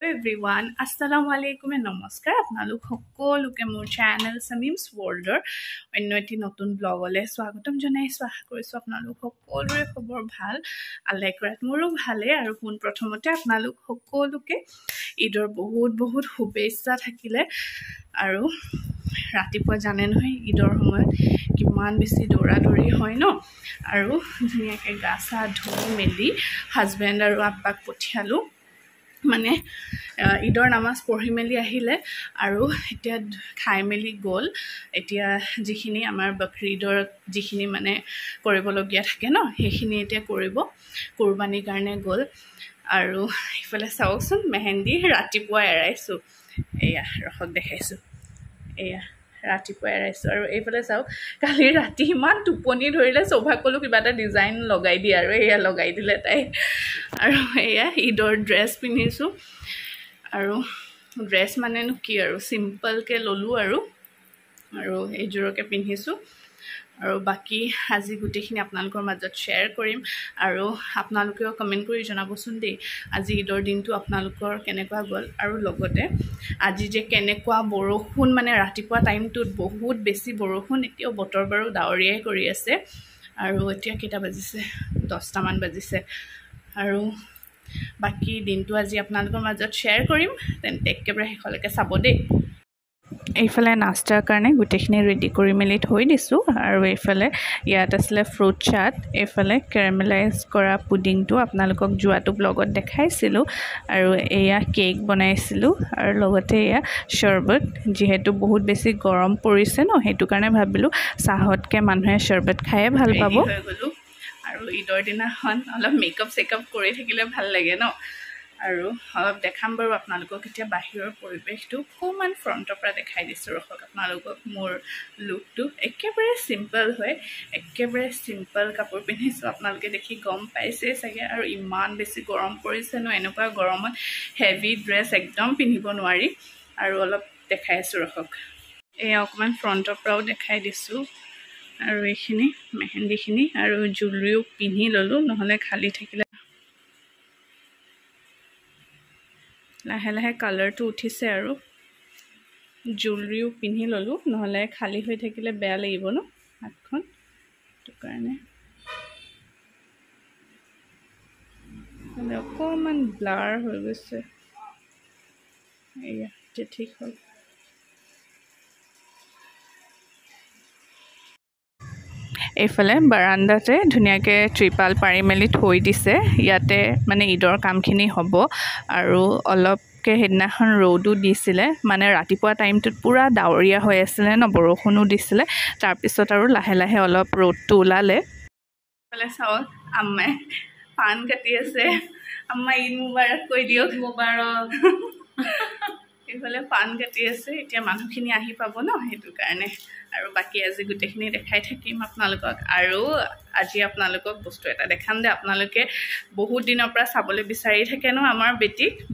Everyone, Assalamu alaikum and namaskar. আপোনালোক সকলোকে মোৰ চেনেল সামিমছ ৱৰ্ল্ডৰ অন্য এটি নতুন ব্লগলৈ স্বাগতম জনাইছো। আশা কৰিছো আপোনালোক সকলোৰে খবৰ ভাল। আল্লাহ কৰাত মোৰো ভালে আৰু প্ৰথমতে আপোনালোক সকলোকে ঈদৰ বহুত শুভেচ্ছা থাকিলে। আৰু ৰাতিপুৱা জানে নহয় ঈদৰ সময়ত কিমান বেছি দৌৰা-দৌৰি হয় ন। আৰু ধুনীয়াকৈ গা চা ধুই মেলি হাজবেণ্ড আৰু আব্বাক পঠিয়ালোঁ। মানে ঈদৰ নামাজ পঢ়ি মেলি আহিলে আৰু এতিয়া খাই মেলি গ'ল। এতিয়া যিখিনি আমাৰ বকৰীদৰ যিখিনি মানে কৰিবলগীয়া থাকে ন সেইখিনি এতিয়া কৰিব, কুৰবানীৰ কাৰণে গ'ল। আৰু ইফালে চাওকচোন মেহেন্দি ৰাতিপুৱা এৰাইছোঁ, এয়া ৰসক দেখাইছোঁ, এয়া ৰাতিপুৱা এৰাইছোঁ। আৰু এইফালে চাওক কালি ৰাতি ইমান টোপনি ধৰিলে, সৌভাগ ক'লোঁ কিবা এটা ডিজাইন লগাই দিয়ে আৰু এয়া লগাই দিলে তাই। আৰু এয়া ঈদৰ ড্ৰেছ পিন্ধিছোঁ। আৰু ড্ৰেছ মানেনো কি আৰু চিম্পলকৈ ল'লোঁ আৰু এইযোৰকে পিন্ধিছোঁ। আৰু বাকী আজি গোটেইখিনি আপোনালোকৰ মাজত শ্বেয়াৰ কৰিম। আৰু আপোনালোকেও কমেণ্ট কৰি জনাবচোন দেই আজি ঈদৰ দিনটো আপোনালোকৰ কেনেকুৱা গ'ল। আৰু লগতে আজি যে কেনেকুৱা বৰষুণ, মানে ৰাতিপুৱা টাইমটোত বহুত বেছি বৰষুণ। এতিয়াও বতৰ বাৰু ডাৱৰীয়াই কৰি আছে। আৰু এতিয়া কেইটা বাজিছে, 10টামান বাজিছে। আৰু বাকী দিনটো আজি আপোনালোকৰ মাজত শ্বেয়াৰ কৰিম, তেন্তে একেবাৰে শেষলৈকে চাব দেই। এইফালে নাস্তাৰ কাৰণে গোটেইখিনি ৰেডি কৰি মেলি থৈ দিছোঁ। আৰু এইফালে ইয়াত আছিলে ফ্ৰুট চাট, এইফালে কেৰামেলাইজ কৰা পুডিংটো আপোনালোকক যোৱাটো ব্লগত দেখাইছিলোঁ। আৰু এয়া কেক বনাইছিলোঁ আৰু লগতে এয়া চৰ্বত। যিহেতু বহুত বেছি গৰম পৰিছে ন, সেইটো কাৰণে ভাবিলোঁ চাহতকৈ মানুহে চৰ্বত খায়ে ভাল পাব। হৈ গ'লোঁ আৰু ঈদৰ দিনাখন অলপ মেকআপ চেকআপ কৰি থাকিলে ভাল লাগে ন। আৰু অলপ দেখাম বাৰু আপোনালোকক এতিয়া বাহিৰৰ পৰিৱেশটো অকণমান ফ্ৰণ্টৰ পৰা দেখাই দিছোঁ। ৰখক আপোনালোকক মোৰ লুকটো একেবাৰে চিম্পল হয়, একেবাৰে চিম্পল কাপোৰ পিন্ধিছোঁ। আপোনালোকে দেখি গম পাইছেই চাগে। আৰু ইমান বেছি গৰম পৰিছে ন, এনেকুৱা গৰমত হেভি ড্ৰেছ একদম পিন্ধিব নোৱাৰি। আৰু অলপ দেখাই আছোঁ ৰখক, এয়া অকণমান ফ্ৰণ্টৰ পৰাও দেখাই দিছোঁ। আৰু এইখিনি মেহেন্দিখিনি আৰু জুৱেলাৰীও পিন্ধি ল'লোঁ, নহ'লে খালী থাকিলে লাহে লাহে কালাৰটো উঠিছে। আৰু জুৱেলাৰীও পিন্ধি ল'লোঁ, নহ'লে খালী হৈ থাকিলে বেয়া লাগিব ন হাতখন, সেইটো কাৰণে অকণমান ব্লাৰ হৈ গৈছে। এয়া এতিয়া ঠিক হ'ল। এইফালে বাৰাণ্ডাতে ধুনীয়াকৈ ত্ৰিপাল পাৰি মেলি থৈ দিছে। ইয়াতে মানে ঈদৰ কামখিনি হ'ব। আৰু অলপকৈ সেইদিনাখন ৰ'দো দিছিলে, মানে ৰাতিপুৱা টাইমটোত পূৰা ডাৱৰীয়া হৈ আছিলে ন, বৰষুণো দিছিলে। তাৰপিছত আৰু লাহে লাহে অলপ ৰ'দটো ওলালে। এইফালে চাওক আম্মাই পাণ কাটি আছে। আম্মা ঈদ মুবাৰক কৈ দিয়ক। মুবাৰক। এইফালে পাণ কাটি আছে। এতিয়া মানুহখিনি আহি পাব ন, সেইটো কাৰণে। আৰু বাকী আজি গোটেইখিনি দেখাই থাকিম আপোনালোকক। আৰু আজি আপোনালোকক বস্তু এটা দেখাম দে, আপোনালোকে বহুত দিনৰ পৰা চাবলৈ বিচাৰি থাকে ন আমাৰ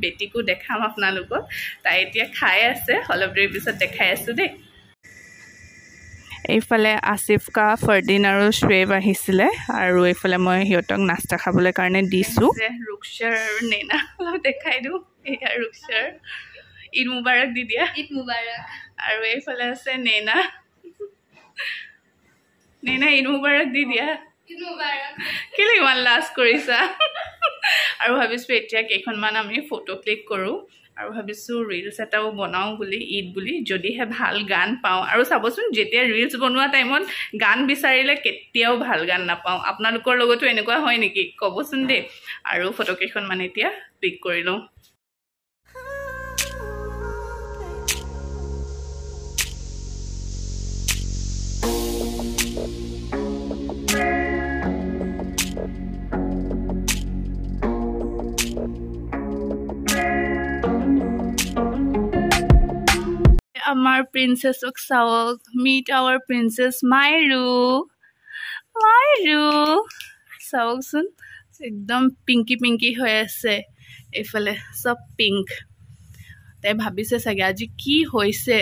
বেটিকো দেখাম আপোনালোকক। তাই এতিয়া খাই আছে, অলপ দেৰি পিছত দেখাই আছোঁ দেই। এইফালে আছিফকা, ফৰদিন আৰু শ্বেব আহিছিলে। আৰু এইফালে মই সিহঁতক নাস্তা খাবলৈ কাৰণে দিছোঁ। ৰুকশ্বাৰ আৰু নেনা অলপ দেখাই দিওঁ। এয়া ৰুকশ্বাৰ, ঈদ মুবাৰক দি দিয়া। ঈদ মুবাৰক। আৰু এইফালে আছে নেনা, নেনা ঈদ মুবাৰক দি দিয়া। ঈদ মুবাৰক। কেলে ইমান লাজ কৰিছা? আৰু ভাবিছোঁ এতিয়া কেইখনমান আমি ফটো ক্লিক কৰোঁ। আৰু ভাবিছোঁ ৰিলছ এটাও বনাওঁ বুলি, ঈদ বুলি, যদিহে ভাল গান পাওঁ। আৰু চাবচোন যেতিয়া ৰিলছ বনোৱা টাইমত গান বিচাৰিলে কেতিয়াও ভাল গান নাপাওঁ। আপোনালোকৰ লগতো এনেকুৱা হয় নেকি ক'বচোন দেই। আৰু ফটো কেইখনমান এতিয়া ক্লিক কৰি লওঁ। আমাৰ প্ৰিন্সেছক চাওক, মিট আৱাৰ প্ৰিন্সেছ মাইৰু। চাওকচোন একদম পিংকি পিংকি হৈ আছে। এইফালে চব পিংক। তাই ভাবিছে চাগে আজি কি হৈছে।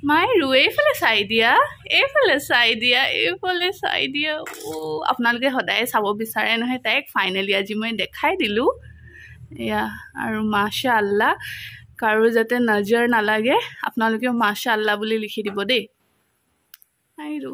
মাইৰু এইফালে চাই দিয়া, এইফালে চাই দিয়া, এইফালে চাই দিয়া। আপোনালোকে সদায় চাব বিচাৰে নহয় তাইক। ফাইনেলি আজি মই দেখাই দিলোঁ। এয়া আৰু মাশাআল্লাহ কাৰো যাতে নজৰ নালাগে আপোনালোকে মাশাআল্লাহ বুলি লিখি দিব দেই আইৰো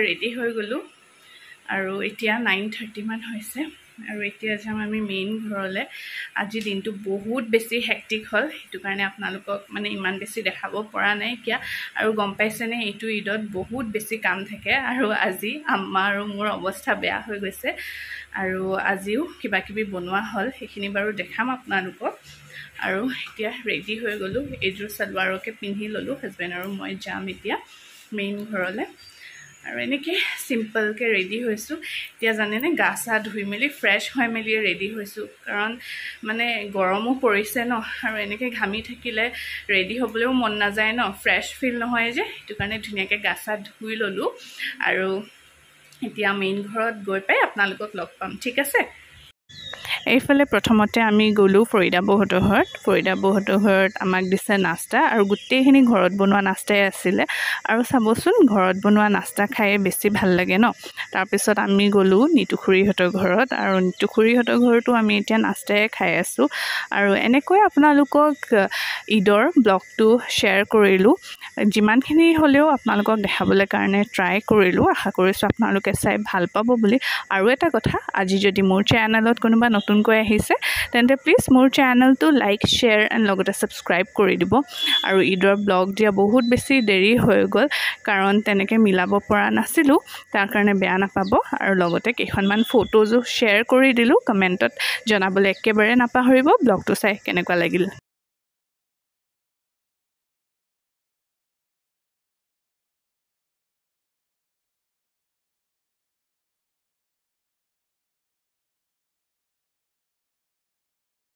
ৰেডি হৈ গলো আৰু এতিয়া 9:30 মান হৈছে আৰু এতিয়া যাম আমি মেইন ঘৰলে আজি দিনটো বহুত বেছি হেক্টিক হল হেতু কাৰণে আপোনালোকক মানে ইমান বেছি দেখাব পৰা নাই কিয়া আৰু গম পাইছেনে এইটো ঈদত বহুত বেছি কাম থাকে আৰু আজি আম্মা আৰু মোৰ অৱস্থা বেয়া হৈ গৈছে আৰু আজিও কিবা কিবি বনোৱা হল সেইখিনি বাৰু দেখাম আপোনালোকক আৰু এতিয়া ৰেডি হৈ গলো এজোৰ সালৱাৰকে পিন্ধি ললো হাজবেণ্ড আৰু মই যাম এতিয়া মেইন ঘৰলে আৰু এনেকে সিম্পল কে ৰেডি হৈছো এতিয়া জানেনে গা সা ধুই মেলি ফ্ৰেশ হৈ মেলি ৰেডি হৈছো কাৰণ মানে গৰমো পৰিছে ন আৰু এনেকে ঘামি থাকিলে ৰেডি হ'বলেও মন নাযায় ন ফ্ৰেশ ফিল নহয় যে হেতু কাৰণে ধুনিয়াকে গা সা ধুই ললো আৰু এতিয়া মেইন ঘৰত গৈ পাই আপোনালোকক লগ পাম ঠিক আছে এইফালে প্ৰথমতে আমি গলো ফৰিদা বহতৰ ঘৰত আমাক দিছে নাস্তা আৰু গুটেইখিনি ঘৰত বনোৱা নাস্তাই আছিলে আৰু চাবচোন ঘৰত বনোৱা নাস্তা খাই বেছি ভাল লাগে ন তাৰ পিছত আমি গলো নিতুখুৰীহতৰ ঘৰত আৰু নিতুখুৰীহতৰ ঘৰতো আমি এতিয়া নাস্তাই খাই আছো আৰু এনেকৈ আপোনালোকক ঈদৰ ব্লগটো শেয়াৰ কৰিলো যিমানখিনি হলেও আপোনালোকক দেখাবলৈ কাৰণে ট্ৰাই কৰিলো আশা কৰিছো আপোনালোকে চাই ভাল পাব বুলি আৰু এটা কথা আজি যদি মোৰ চেনেলত কোনোবা নতুনকৈ আহিছে তেন্তে প্লিজ মোৰ চেনেলটো লাইক শেয়াৰ এণ্ড লগতে সাবস্ক্ৰাইব কৰি দিব আৰু ঈদৰ ব্লগ দিয়া বহুত বেছি দেৰি হৈ গ'ল কাৰণ তেনেকৈ মিলাব পৰা নাছিলো তাৰ কাৰণে বেয়া নাপাব আৰু লগতে কেইখনমান ফটোজো শেয়াৰ কৰি দিলো কমেন্টত জনাবলৈ একেবাৰে নাপাহৰিব ব্লগটো চাই কেনেকুৱা লাগিল